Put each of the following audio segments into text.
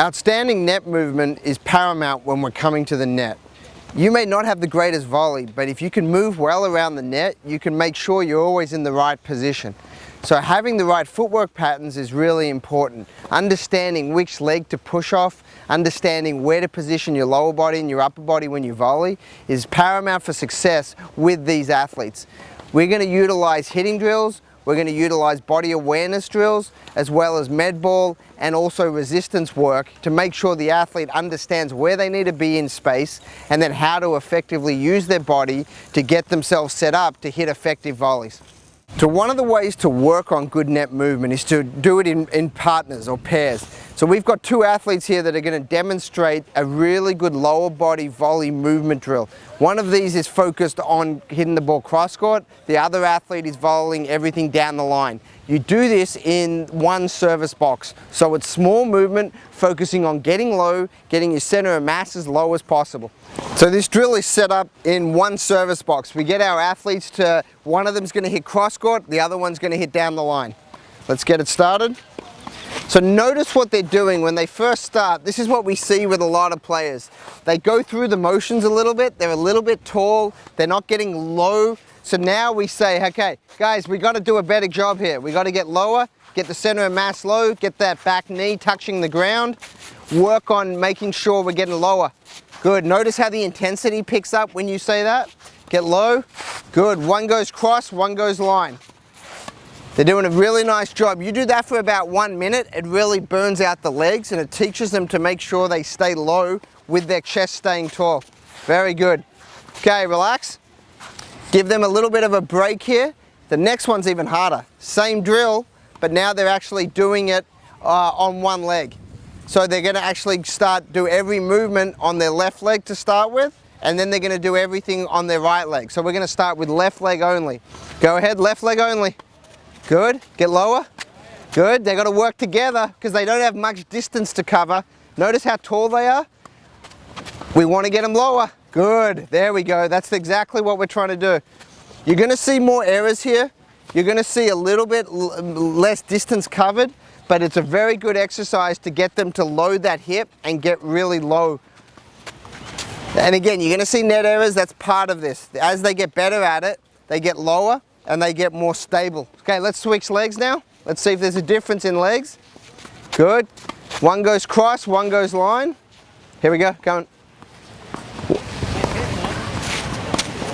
Outstanding net movement is paramount when we're coming to the net. You may not have the greatest volley, but if you can move well around the net, you can make sure you're always in the right position. So having the right footwork patterns is really important. Understanding which leg to push off, understanding where to position your lower body and your upper body when you volley is paramount for success with these athletes. We're going to utilize hitting drills, we're going to utilize body awareness drills, as well as med ball and also resistance work to make sure the athlete understands where they need to be in space and then how to effectively use their body to get themselves set up to hit effective volleys. So one of the ways to work on good net movement is to do it in partners or pairs. So we've got two athletes here that are going to demonstrate a really good lower body volley movement drill. One of these is focused on hitting the ball cross court. The other athlete is volleying everything down the line. You do this in one service box. So it's small movement, focusing on getting low, getting your center of mass as low as possible. So this drill is set up in one service box. We get our athletes to, one of them's going to hit cross court, the other one's going to hit down the line. Let's get it started. So notice what they're doing when they first start. This is what we see with a lot of players. They go through the motions a little bit, they're a little bit tall, they're not getting low. So now we say, okay, guys, we got to do a better job here. We got to get lower, get the center of mass low, get that back knee touching the ground, work on making sure we're getting lower. Good, notice how the intensity picks up when you say that. Get low, good. One goes cross, one goes line. They're doing a really nice job. You do that for about 1 minute, it really burns out the legs and it teaches them to make sure they stay low with their chest staying tall. Very good. Okay, relax. Give them a little bit of a break here. The next one's even harder. Same drill, but now they're actually doing it on one leg. So they're going to actually do every movement on their left leg to start with, and then they're going to do everything on their right leg. So we're going to start with left leg only. Go ahead, left leg only. Good, get lower. Good, they've got to work together because they don't have much distance to cover. Notice how tall they are. We want to get them lower. Good, there we go. That's exactly what we're trying to do. You're going to see more errors here. You're going to see a little bit less distance covered, but it's a very good exercise to get them to load that hip and get really low. And again, you're going to see net errors. That's part of this. As they get better at it, they get lower and they get more stable. Okay, let's switch legs now. Let's see if there's a difference in legs. Good. One goes cross, one goes line. Here we go, going.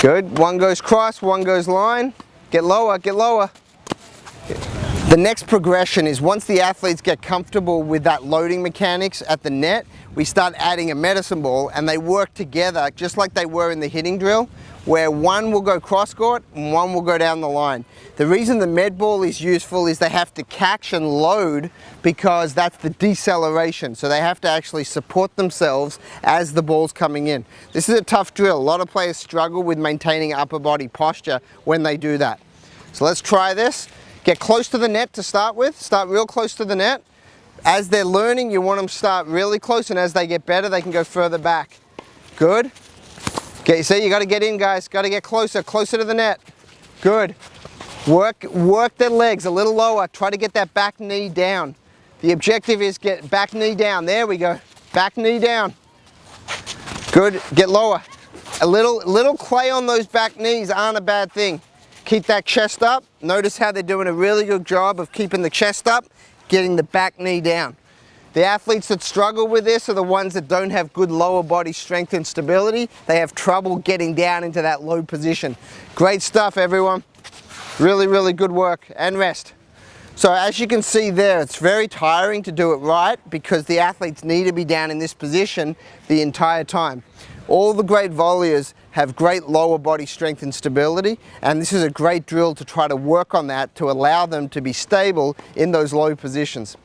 Good. One goes cross, one goes line. Get lower, get lower. The next progression is once the athletes get comfortable with that loading mechanics at the net, we start adding a medicine ball and they work together just like they were in the hitting drill, where one will go cross court and one will go down the line. The reason the med ball is useful is they have to catch and load because that's the deceleration. So they have to actually support themselves as the ball's coming in. This is a tough drill. A lot of players struggle with maintaining upper body posture when they do that. So let's try this. Get close to the net to start with. Start real close to the net. As they're learning, you want them to start really close, and as they get better, they can go further back. Good. Okay, see, you got to get in, guys. Got to get closer, closer to the net. Good. Work their legs a little lower. Try to get that back knee down. The objective is get back knee down. There we go. Back knee down. Good. Get lower. A little play on those back knees aren't a bad thing. Keep that chest up. Notice how they're doing a really good job of keeping the chest up, getting the back knee down. The athletes that struggle with this are the ones that don't have good lower body strength and stability. They have trouble getting down into that low position. Great stuff, everyone. Really, really good work, and rest. So as you can see there, it's very tiring to do it right because the athletes need to be down in this position the entire time. All the great volleyers have great lower body strength and stability, and this is a great drill to try to work on that to allow them to be stable in those low positions.